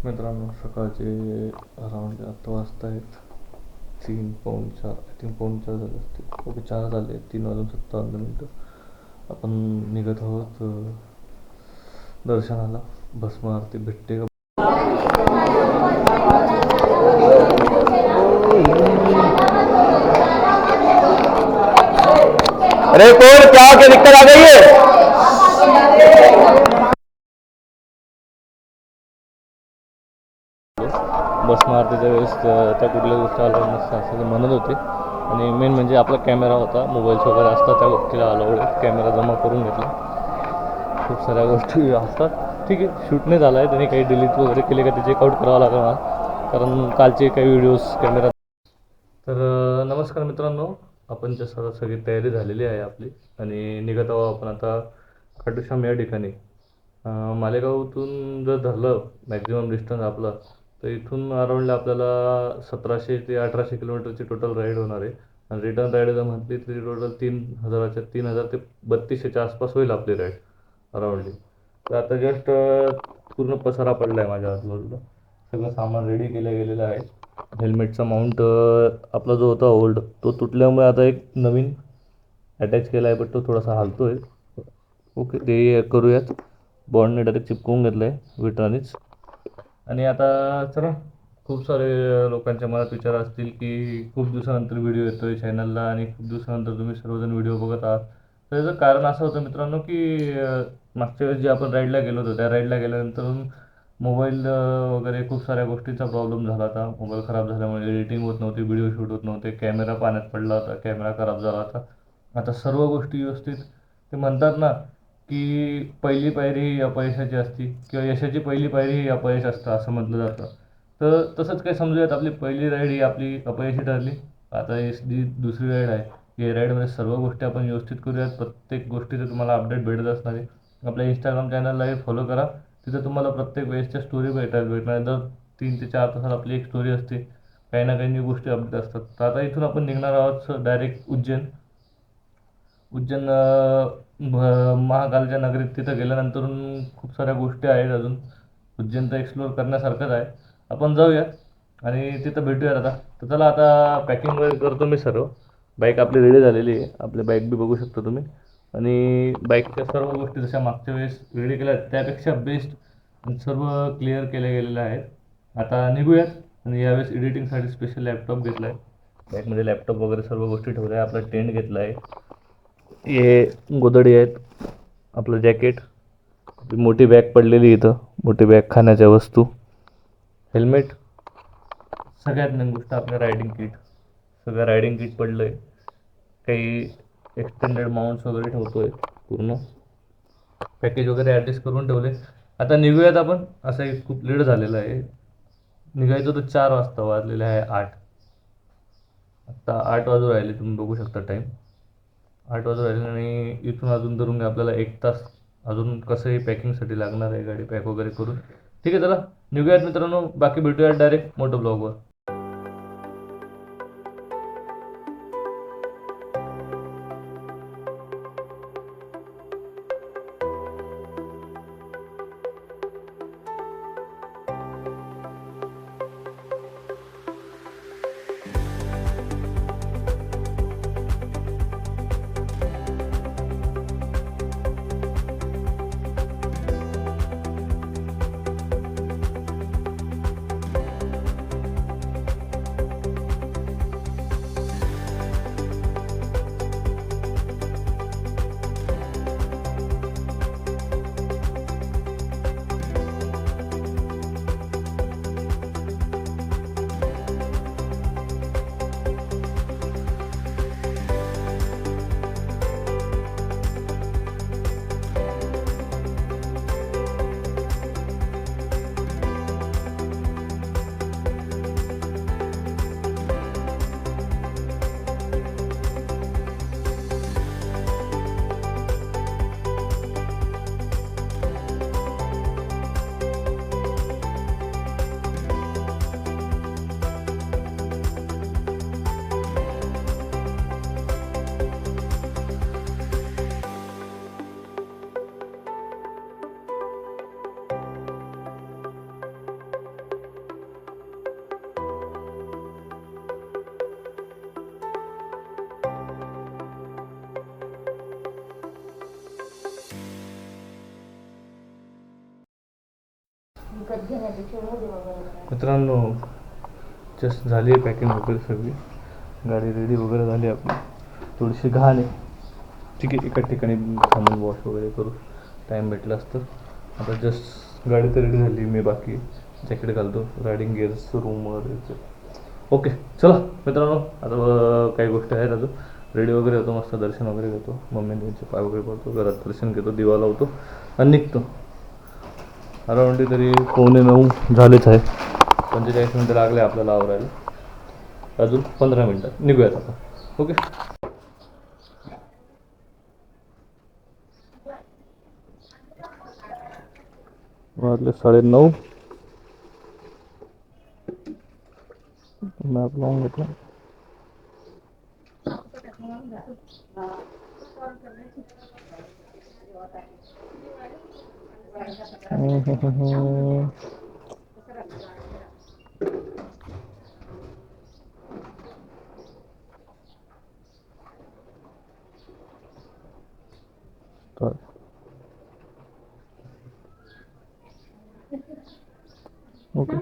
मित्रांनो, सकाळचे अराउंड 8 वाजता आहेत. 3 पाऊण 4, आय थिंक पाऊण 4 झाले असतील. ओके, 4 झाले. 3 वाजून 57 मिनटं. आपण निघत आहोत दर्शनाला. भस्म आरती भेटते का? अरे कौन क्या क्या दिक्कत आ गई है? भस्म आरतीच्या वेळेस त्या कुठल्या गोष्टी आल्या नसतं असं म्हणत होते. आणि मेन म्हणजे आपला कॅमेरा होता, मोबाईल्स वगैरे असतात त्या गोष्टीला अलाउड आहे. कॅमेरा जमा करून घेतला. खूप साऱ्या गोष्टी असतात. ठीक आहे, शूट नाही झाला आहे. त्यांनी काही डिलीट वगैरे केले का ते चेकआउट करावं लागेल मला, कारण कालचे काही व्हिडिओज कॅमेरा. तर नमस्कार मित्रांनो, आपण सगळी तयारी झालेली आहे आपली आणि निघत आहोत आपण आता खाटूश्याम या ठिकाणी. मालेगावतून जर धरलं मॅक्झिमम डिस्टन्स आपला, तर इथून अराऊंड आपल्याला 1700 ते 1800 किलोमीटरची टोटल राईड होणार आहे. आणि रिटर्न राईड जर म्हटली तरी टोटल 3,000 ते 3200च्या आसपास होईल आपली राईड अराऊंडली. तर आता जस्ट पूर्ण पसारा पडला आहे माझ्या आजूबाजूला. सगळं सामान रेडी केलं गेलेलं आहे. हेल्मेटचा माउंट आपला जो होता ओल्ड तो तुटल्यामुळे आता एक नवीन अटॅच केला आहे, बट तो थोडासा हालतो आहे. ओके, ते करूयात. बॉन्डने डायरेक्ट चिपकवून घेतलं आहे विटानेच. आणि आता चला, खूप सारे लोकांच्या मनात विचार असतील की खूप दिवसानंतर व्हिडिओ येतो आहे चॅनलला आणि खूप दिवसानंतर तुम्ही सर्वजण व्हिडिओ बघत आहात. तर याचं कारण असं होतं मित्रांनो की मागच्या वेळेस जे आपण राईडला गेलो होतो त्या राईडला गेल्यानंतर मोबाईल वगैरे खूप साऱ्या गोष्टींचा प्रॉब्लेम झाला होता. मोबाईल खराब झाल्यामुळे एडिटिंग होत नव्हती, व्हिडिओ शूट होत नव्हते, कॅमेरा पाण्यात पडला होता, कॅमेरा खराब झाला होता. आता सर्व गोष्टी व्यवस्थित. ते म्हणतात ना की पहिली पायरी ही अपयशाची असती किंवा यशाची पहिली पायरी ही अपयश असतं असं म्हटलं जातं. तर तसंच काय समजूयात, आपली पहिली राईड ही आपली अपयशी ठरली. आता ही जी दुसरी राईड आहे या राईडमध्ये सर्व गोष्टी आपण व्यवस्थित करूयात. प्रत्येक गोष्टीचे तुम्हाला अपडेट भेटत असणार आहे. आपल्या इंस्टाग्राम चॅनललाही फॉलो करा. तिथं तुम्हाला प्रत्येक वेळेसच्या स्टोरी भेटणार. दर 3 ते 4 तासात आपली एक स्टोरी असते. काही ना काही न्यू गोष्टी अपडेट असतात. तर आता इथून आपण निघणार आहोत डायरेक्ट उज्जैन. उज्जैन महाकालच्या नगरीत. तिथं गेल्यानंतर खूप साऱ्या गोष्टी आहेत अजून. उज्जैन तर एक्सप्लोअर करण्यासारखंच आहे. आपण जाऊयात आणि तिथं भेटूयात आता. तर चला, आता पॅकिंग वगैरे करतो मी सर्व. बाईक आपली रेडी झालेली आहे. आपली बाईक बी बघू शकता तुम्ही. आणि बाईकच्या सर्व गोष्टी जशा मागच्या वेळेस रेडी केल्या त्यापेक्षा बेस्ट सर्व क्लिअर केल्या गेलेल्या आहेत. आता निघूयात. आणि यावेळेस एडिटिंगसाठी स्पेशल लॅपटॉप घेतला आहे. बॅगमध्ये लॅपटॉप वगैरे सर्व गोष्टी ठेवल्या आहे. आपला टेंट घेतला आहे. हे गोदडी आहेत, आपलं जॅकेट, मोठी बॅग पडलेली इथं, मोठी बॅग, खाण्याच्या वस्तू, हेल्मेट, सगळ्यात मेन गोष्ट आपलं रायडिंग किट. सगळं रायडिंग किट पडलं आहे. काही एक्सटेंडेड माउंट्स वगैरे ठेवतो आहे. पूर्ण पॅकेज वगैरे ॲडजस्ट करून ठेवले. आता निघूयात आपण. असं खूप लेट झालेलं आहे. निघायचं तर 4 वाजता, वाजलेले आहे 8. आत्ता 8 वाजून राहिले, तुम्ही बघू शकता टाईम. 8 वाजून राहिले आणि इथून अजून धरून आपल्याला 1 तास अजून कसंही पॅकिंगसाठी लागणार आहे, गाडी पॅक वगैरे करून. ठीक आहे, चला निघूयात मित्रांनो. बाकी भेटूयात डायरेक्ट मोठं ब्लॉगवर. मित्रांनो, जस्ट झाली आहे पॅकिंग वगैरे सगळी, गाडी रेडी वगैरे झाली आपली. थोडीशी घाण आहे, ठीक आहे, एका ठिकाणी थांबून वॉश वगैरे करू, टाईम भेटलाच तर. आता जस्ट गाडी तर रेडी झाली, मी बाकी जॅकेट घालतो, रायडिंग गिअर्स रूमवर यायचं. ओके चला मित्रांनो, आता काही गोष्टी आहेत अजून, रेडी वगैरे होतो, मस्त दर्शन वगैरे घेतो, मम्मी त्यांचे पाय वगैरे पडतो, घरात दर्शन घेतो, दिवा लावतो आणि निघतो. अराउंड तरी 8:45 झालेच आहे, 45 मिनटं लागले आपल्याला आवरायला, अजून 15 मिनटात निघूयात आता. ओके वाजले 9:30. मॅप लावून घेतला. ओके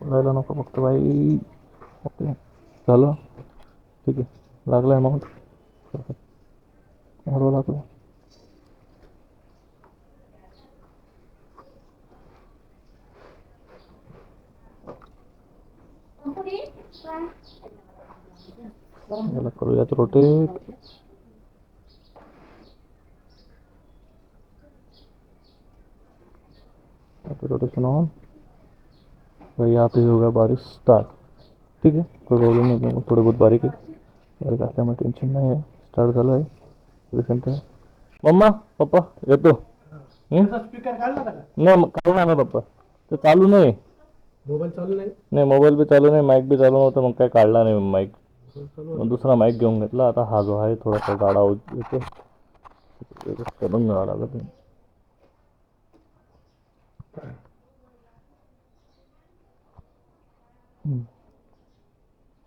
बोलायला नको फक्त बाई. ओके झालं, ठीक आहे, लागला अमाऊंट, हळू लागलं. याला करूयात रोटेट. रोटेशन ऑन, भाई यहाँ पे होगा बारिश स्टार्ट, ठीक है, कोई प्रॉब्लम नहीं, थोड़े बहुत बारीक है, बारीक असल्यामुळे टेन्शन नाही आहे. स्टार्ट झालं आहे, रिसेंट आहे. मम्मा पप्पा येतो. स्पीकर काढला का? नाही काढू ना पप्पा, ते चालू नाही. मोबाईल चालू नाही. नाही मोबाईल बी चालू नाही, माईक बी चालू नव्हतं, मग काय काढला नाही माईक, मग दुसरा माईक घेऊन घेतला. आता हा जो आहे थोडासा गाडा येतो, करून मिळावा लागत.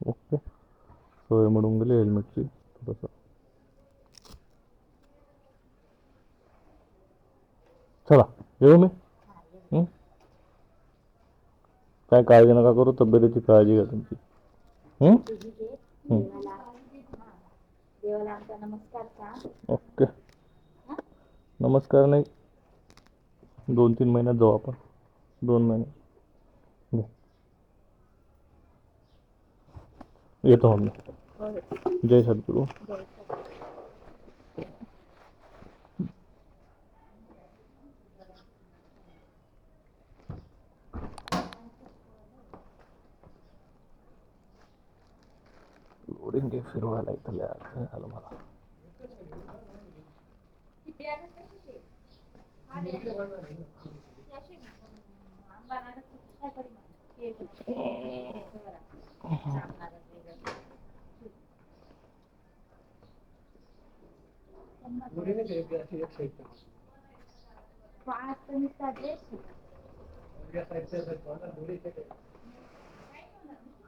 ओके सोय म्हणून गेली हेल्मेटची थोडंसं. चला येऊ मी. काय काळजी नका करू, तब्येतीची काळजी घ्या तुमची. ओके नमस्कार नाही, 2-3 महिन्यात जाऊ आपण, 2 महिने येतो मग. जय सद्गुरू. लोडिंग घे फिरवायला इथं झालं मला.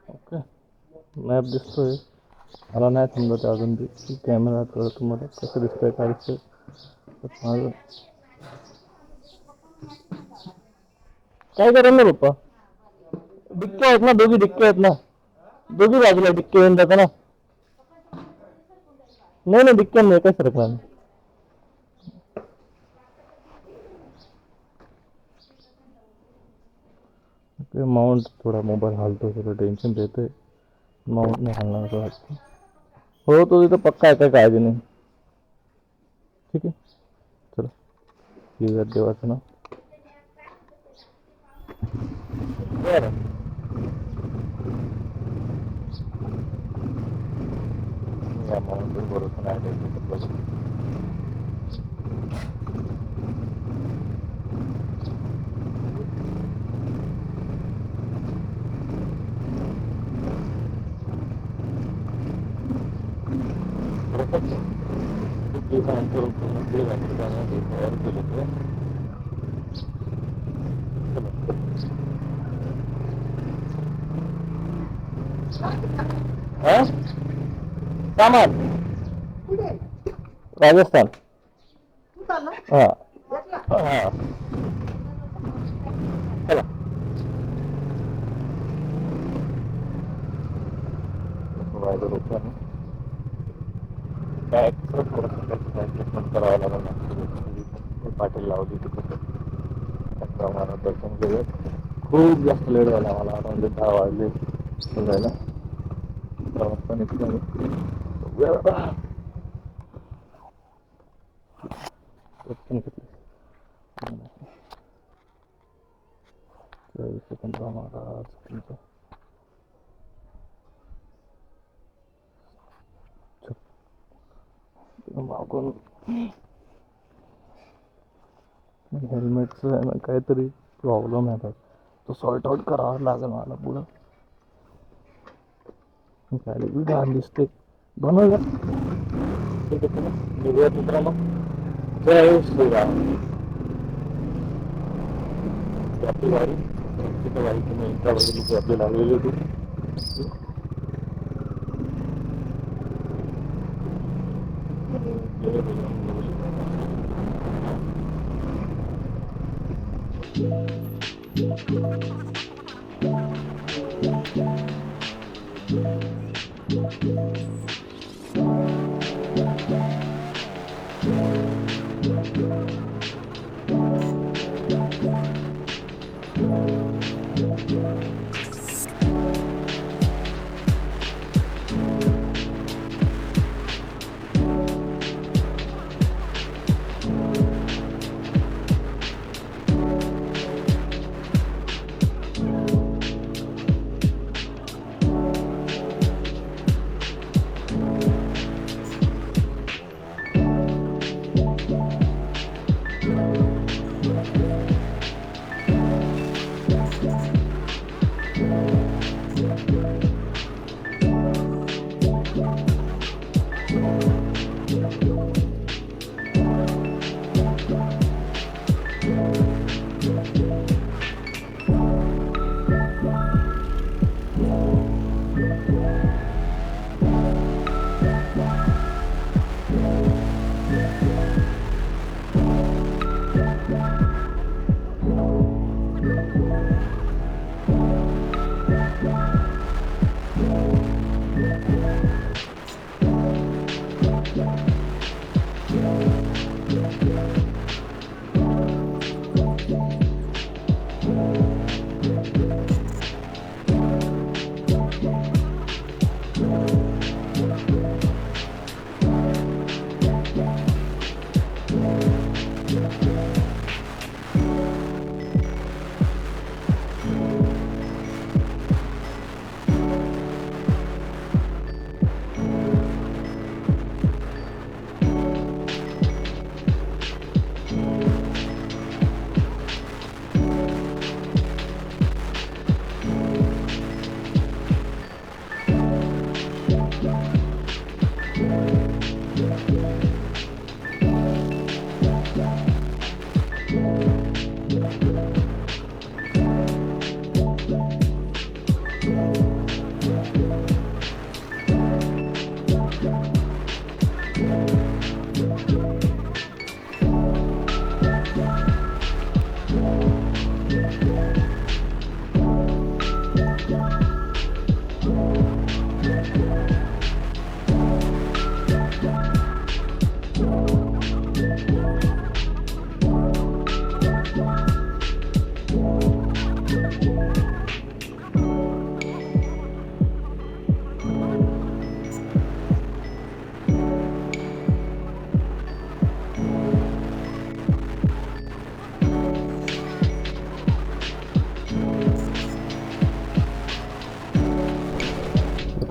ओके मॅप दिसतोय मला, नाही समजत अजून बी कॅमेरा तुम्हाला कसं दिसतंय काय दिसतंय. माझं काय करेल ना पप्पा, डिक्के आहेत ना, दोघी डिक्के आहेत ना, दोघी बाजूला डिक्के येऊन जातं ना. नाही डिक्के नाही काय सरकणार नाही. माउंट थोडा मोबाईल हालतो, थोडं टेन्शन देतोय, माउंट नाही हालणार असं वाटतं. हो तो तिथं पक्का आहे, काय काळजी नाही. ठीक आहे चला येऊयात देवाचं ना. बरं या माउंट बरोबर नाही. सामान राजस्थान हा हा चला करावं लागेल पाटील लावली दर्शन केलं खूप जास्त लेट झाला मला म्हणजे 10 वाजले जायला प्रवास निघतो महाराज तुमचं मागून हेल्मेटचं आहे ना काहीतरी प्रॉब्लेम आहे बघ तो सॉर्ट आउट करावा लागेल मला पुढं गाडी बी घाण दिसते बनवूया ठीक आहे निघूया मित्रांनो जय श्रीराम आपली गाडी तिथं गाडी तुम्ही एकदा बघितली की आपली लागलेली होती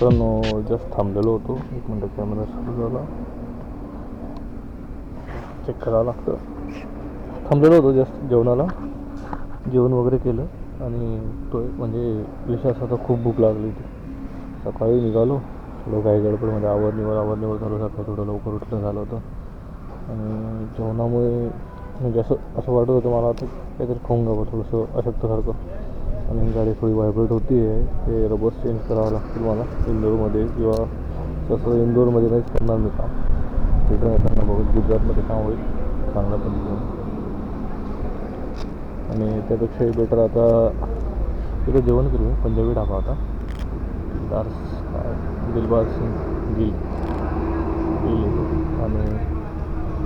मित्रांनो जस्ट थांबलेलो होतो एक मिनटं कॅमेरा सुरू झाला चेक करावं लागतं थांबलेलो होतो जस्ट जेवणाला जेवण वगैरे केलं आणि तो म्हणजे विषय असा तर खूप भूक लागली होती सकाळी निघालो थोडं काही गडबडमध्ये आवडणीवर चालू सकाळी थोडं लवकर उठणं झालं होतं. आणि जेवणामुळे म्हणजे असं वाटत होतं मला आता काहीतरी खाऊन घ्यावं थोडंसं अशक्तसारखं. आणि गाडी थोडी व्हायब्रेट होती आहे, ते रबर चेंज करावं लागतील मला इंदोरमध्ये, किंवा तसं इंदोरमध्ये नाहीच करणार मी काम. रिटर्न येताना बघून गुजरातमध्ये काम होईल चांगल्या पद्धतीने. आणि त्यापेक्षाही बेटर आता तिथं जेवण करू पंजाबी ढाबा होता, दिलबाग सिंग गिल आणि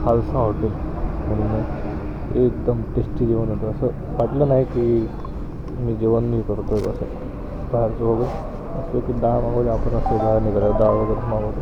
खालसा हॉटेल म्हणून आहे. एकदम टेस्टी जेवण होतं. असं वाटलं नाही की मी जेवण नाही करतो आहे असं बाहेरचं वगैरे. असं की डाळ मागवली आपण, असं बाहेर निघालं डाळ वगैरे मागवतो.